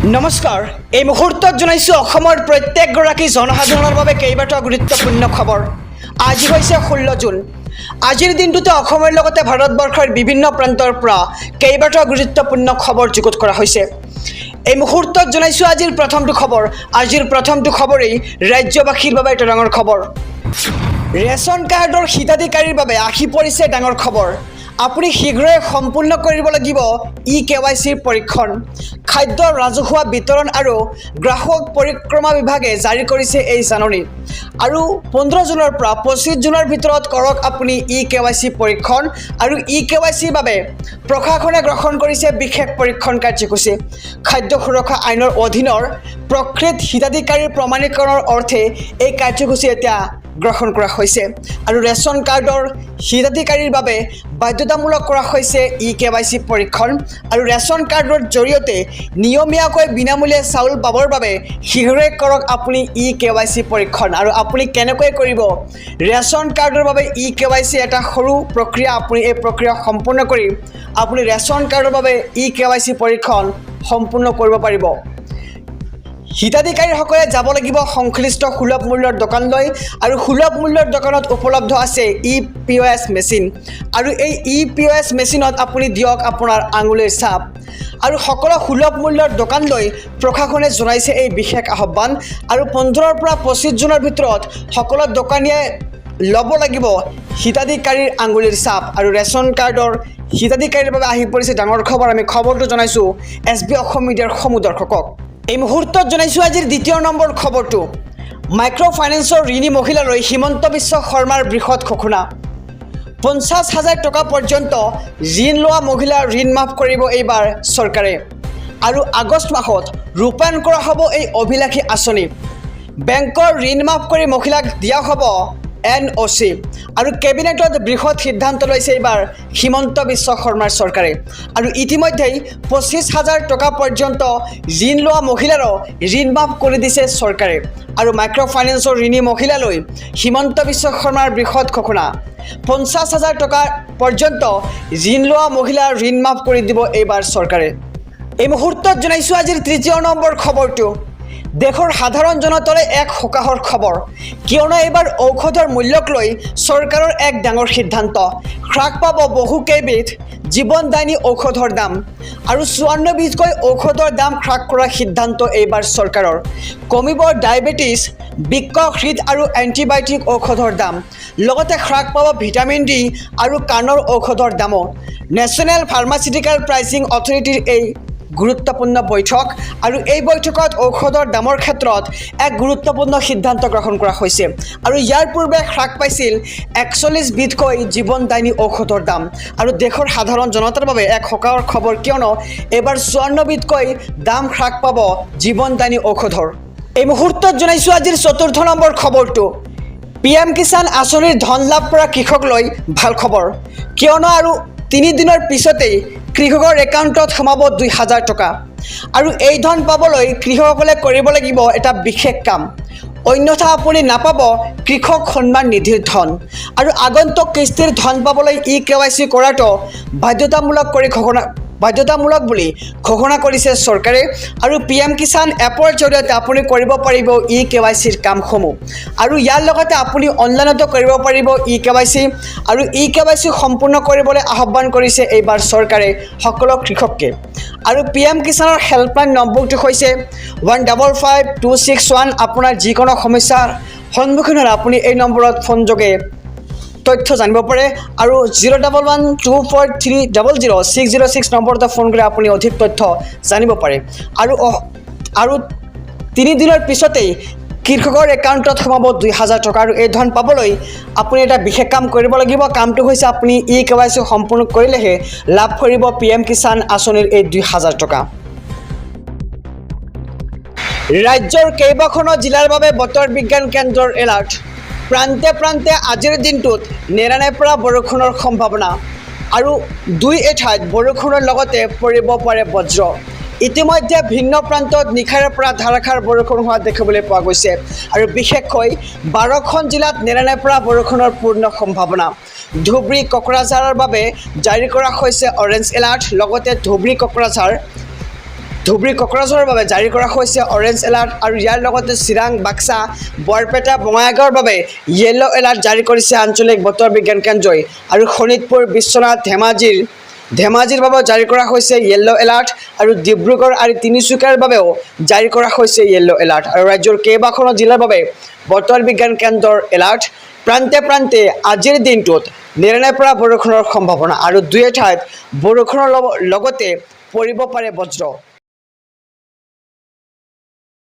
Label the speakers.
Speaker 1: নমস্কাৰ এই মুহূৰ্তত জনাইছো অসমৰ প্ৰত্যেকগৰাকী জনসাধাৰণৰ বাবে কেইবাটাও গুৰুত্বপূৰ্ণ খবৰ। আজি হৈছে 16 জুন। আজিৰ দিনটোতে অসমৰ লগতে ভাৰতবৰ্ষৰ বিভিন্ন প্ৰান্তৰ পৰা কেইবাটাও গুৰুত্বপূৰ্ণ খবৰ যুগুত কৰা হৈছে। এই মুহূৰ্তত জনাইছো আজিৰ প্ৰথমটো খবৰ। আজিৰ প্ৰথমটো খবৰেই ৰাজ্যবাসীৰ বাবে এটা ডাঙৰ খবৰ। ৰেচন কাৰ্ডৰ হিতাধিকাৰীৰ বাবে আহি পৰিছে ডাঙৰ খবৰ। আপুনি শীঘ্ৰে সম্পূৰ্ণ কৰিব লাগিব ই-KYCৰ পৰীক্ষণ। খাদ্য ৰাজহুৱা বিতৰণ আৰু গ্ৰাহক পৰিক্ৰমা বিভাগে জাৰি কৰিছে এই জাননী। আৰু 15 জুনৰ পৰা 25 জুনৰ ভিতৰত কৰক আপুনি ই-KYC পৰীক্ষণ। আৰু ই-KYCৰ বাবে প্ৰশাসনে গ্ৰহণ কৰিছে বিশেষ পৰীক্ষণ কাৰ্যসূচী। খাদ্য সুৰক্ষা আইনৰ অধীনৰ প্ৰকৃত হিতাধিকাৰীৰ প্ৰমাণীকৰণৰ অৰ্থে এই কাৰ্যসূচী এতিয়া গ্ৰহণ কৰা হৈছে। আৰু ৰেচন কাৰ্ডৰ হিতাধিকাৰীৰ বাবে বাধ্যতামূলক কৰা হৈছে ই-KYC পৰীক্ষণ। আৰু ৰেচন কাৰ্ডৰ জৰিয়তে নিয়মীয়াকৈ বিনামূলীয়া চাউল পাবৰ বাবে শীঘ্ৰে কৰক আপুনি ই-KYC পৰীক্ষণ। আৰু আপুনি কেনেকৈ কৰিব ৰেচন কাৰ্ডৰ বাবে ই-KYC এটা সৰু প্ৰক্ৰিয়া। আপুনি এই প্ৰক্ৰিয়া সম্পূৰ্ণ কৰি আপুনি ৰেচন কাৰ্ডৰ বাবে ই-KYC পৰীক্ষণ সম্পূৰ্ণ কৰিব পাৰিব। হিতাধিকাৰীসকলে যাব লাগিব সংশ্লিষ্ট সুলভ মূল্যৰ দোকানলৈ। আৰু সুলভ মূল্যৰ দোকানত উপলব্ধ আছে ই-POS মেচিন। আৰু এই ই-POS মেচিনত আপুনি দিয়ক আপোনাৰ আঙুলিৰ ছাপ। আৰু সকলো সুলভ মূল্যৰ দোকানলৈ প্ৰশাসনে জনাইছে এই বিশেষ আহ্বান। আৰু 15 পৰা 25 জুনৰ ভিতৰত সকলো দোকানীয়ে ল'ব লাগিব হিতাধিকাৰীৰ আঙুলিৰ ছাপ। আৰু ৰেচন কাৰ্ডৰ হিতাধিকাৰীৰ বাবে আহি পৰিছে ডাঙৰ খবৰ। আমি খবৰটো জনাইছোঁ SB অসম মিডিয়াৰ সমূহ দৰ্শকক। এই মুহূৰ্তত জনাইছোঁ আজিৰ দ্বিতীয় নম্বৰ খবৰটো। মাইক্ৰ' ফাইনেন্সৰ ঋণী মহিলালৈ হিমন্ত বিশ্ব শৰ্মাৰ বৃহৎ ঘোষণা। 50,000 টকা পৰ্যন্ত ঋণ লোৱা মহিলাৰ ঋণ মাফ কৰিব এইবাৰ চৰকাৰে। আৰু আগষ্ট মাহত ৰূপায়ণ কৰা হ'ব এই অভিলাষী আঁচনি। বেংকৰ ঋণ মাফ কৰি মহিলাক দিয়া হ'ব NOC। আৰু কেবিনেটত বৃহৎ সিদ্ধান্ত লৈছে এইবাৰ হিমন্ত বিশ্ব শৰ্মাৰ চৰকাৰে। আৰু ইতিমধ্যেই 25,000 টকা পৰ্যন্ত ঋণ লোৱা মহিলাৰো ঋণ মাফ কৰি দিছে চৰকাৰে। আৰু মাইক্ৰ' ফাইনেন্সৰ ঋণী মহিলালৈ হিমন্ত বিশ্ব শৰ্মাৰ বৃহৎ ঘোষণা। 50,000 টকা পৰ্যন্ত ঋণ লোৱা মহিলাৰ ঋণ মাফ কৰি দিব এইবাৰ চৰকাৰে। এই মুহূৰ্তত জনাইছোঁ আজিৰ তৃতীয় নম্বৰ খবৰটো। দেশৰ সাধাৰণ জনতালৈ এক সকাহৰ খবৰ। কিয়নো এইবাৰ ঔষধৰ মূল্যক লৈ চৰকাৰৰ এক ডাঙৰ সিদ্ধান্ত। হ্ৰাস পাব বহুকেইবিধ জীৱনদায়িনী ঔষধৰ দাম। আৰু 54 বিধকৈ ঔষধৰ দাম হ্ৰাস কৰাৰ সিদ্ধান্ত এইবাৰ চৰকাৰৰ। কমিব ডায়েবেটিছ, বৃক্ক, হৃদ আৰু এণ্টিবায়'টিক ঔষধৰ দাম। লগতে হ্ৰাস পাব ভিটামিন D আৰু কাণৰ ঔষধৰ দামো। নেশ্যনেল ফাৰ্মাচিউটিকেল প্ৰাইচিং অথৰিটিৰ এই গুৰুত্বপূৰ্ণ বৈঠক। আৰু এই বৈঠকত ঔষধৰ দামৰ ক্ষেত্ৰত এক গুৰুত্বপূৰ্ণ সিদ্ধান্ত গ্ৰহণ কৰা হৈছে। আৰু ইয়াৰ পূৰ্বে হ্ৰাস পাইছিল 41 বিধকৈ জীৱনদায়িনী ঔষধৰ দাম। আৰু দেশৰ সাধাৰণ জনতাৰ বাবে এক সকাহৰ খবৰ, কিয়নো এইবাৰ 54 বিধকৈ দাম হ্ৰাস পাব জীৱনদায়িনী ঔষধৰ। এই মুহূৰ্তত জনাইছোঁ আজিৰ চতুৰ্থ নম্বৰ খবৰটো। PM কিষাণ আঁচনিৰ ধন লাভ কৰা কৃষক লৈ ভাল খবৰ। কিয়নো আৰু 3 দিনৰ পিছতেই কৃষকৰ একাউণ্টত সোমাব 2,000 টকা। আৰু এই ধন পাবলৈ কৃষকসকলে কৰিব লাগিব এটা বিশেষ কাম, অন্যথা আপুনি নাপাব কৃষক সন্মান নিধিৰ ধন। আৰু আগন্তুক কিস্তিৰ ধন পাবলৈ ই-KYC কৰাটো বাধ্যতামূলক বুলি ঘোষণা কৰিছে চৰকাৰে। আৰু PM কিষাণ এপৰ জৰিয়তে আপুনি কৰিব পাৰিব ই-KYCৰ কামসমূহ। আৰু ইয়াৰ লগতে আপুনি অনলাইনতো কৰিব পাৰিব ই-KYC। আৰু ই-KYC সম্পূৰ্ণ কৰিবলৈ আহ্বান কৰিছে এইবাৰ চৰকাৰে সকলো কৃষককে। আৰু PM কিষাণৰ হেল্পলাইন নম্বৰটো হৈছে 155261। আপোনাৰ যিকোনো সমস্যাৰ সন্মুখীন হ'লে আপুনি এই নম্বৰত ফোনযোগে তথ্য জানিব পাৰে। আৰু 01124300606 নম্বৰতে ফোন কৰি আপুনি অধিক তথ্য জানিব পাৰে। আৰু 3 দিনৰ পিছতেই কৃষকৰ একাউণ্টত সোমাব 2,000 টকা। আৰু এই ধন পাবলৈ আপুনি এটা বিশেষ কাম কৰিব লাগিব। কামটো হৈছে আপুনি ই-KYC সম্পূৰ্ণ কৰিলেহে লাভ কৰিব PM কিষাণ আঁচনিৰ এই 2,000 টকা। ৰাজ্যৰ কেইবাখনো জিলাৰ বাবে বতৰ বিজ্ঞান কেন্দ্ৰৰ এলাৰ্ট। প্ৰান্তে প্ৰান্তে আজিৰ দিনটোত নেৰানেপেৰা পৰা বৰষুণৰ সম্ভাৱনা। আৰু 2 এঠাইত বৰষুণৰ লগতে পৰিব পাৰে বজ্ৰ। ইতিমধ্যে ভিন্ন প্ৰান্তত নিশাৰে পৰা ধাৰাসাৰ বৰষুণ হোৱা দেখিবলৈ পোৱা গৈছে। আৰু বিশেষকৈ 12খন জিলাত নেৰানেপেৰা পৰা বৰষুণৰ পূৰ্ণ সম্ভাৱনা। ধুবুৰী, কোকৰাঝাৰৰ বাবে জাৰি কৰা হৈছে অৰেঞ্জ এলাৰ্ট। লগতে ধুবুৰী, কোকৰাঝাৰ ধুবুৰী কোকৰাঝাৰৰ বাবে জাৰি কৰা হৈছে অৰেঞ্জ এলাৰ্ট আৰু ইয়াৰ লগতে চিৰাং বাক্সা বৰপেটা বঙাইগাঁৱৰ বাবে য়েল্ল' এলাৰ্ট জাৰি কৰিছে আঞ্চলিক বতৰ বিজ্ঞান কেন্দ্ৰই আৰু শোণিতপুৰ বিশ্বনাথ ধেমাজিৰ বাবেও জাৰি কৰা হৈছে য়েল্ল' এলাৰ্ট আৰু ডিব্ৰুগড় আৰু তিনিচুকীয়াৰ বাবেও জাৰি কৰা হৈছে য়েল্ল' এলাৰ্ট আৰু ৰাজ্যৰ কেইবাখনো জিলাৰ বাবে বতৰ বিজ্ঞান কেন্দ্ৰৰ এলাৰ্ট প্ৰান্তে প্ৰান্তে আজিৰ দিনটোত নেৰানেপেৰা পৰা বৰষুণৰ সম্ভাৱনা আৰু দুই এঠাইত বৰষুণৰ লগতে পৰিব পাৰে বজ্ৰ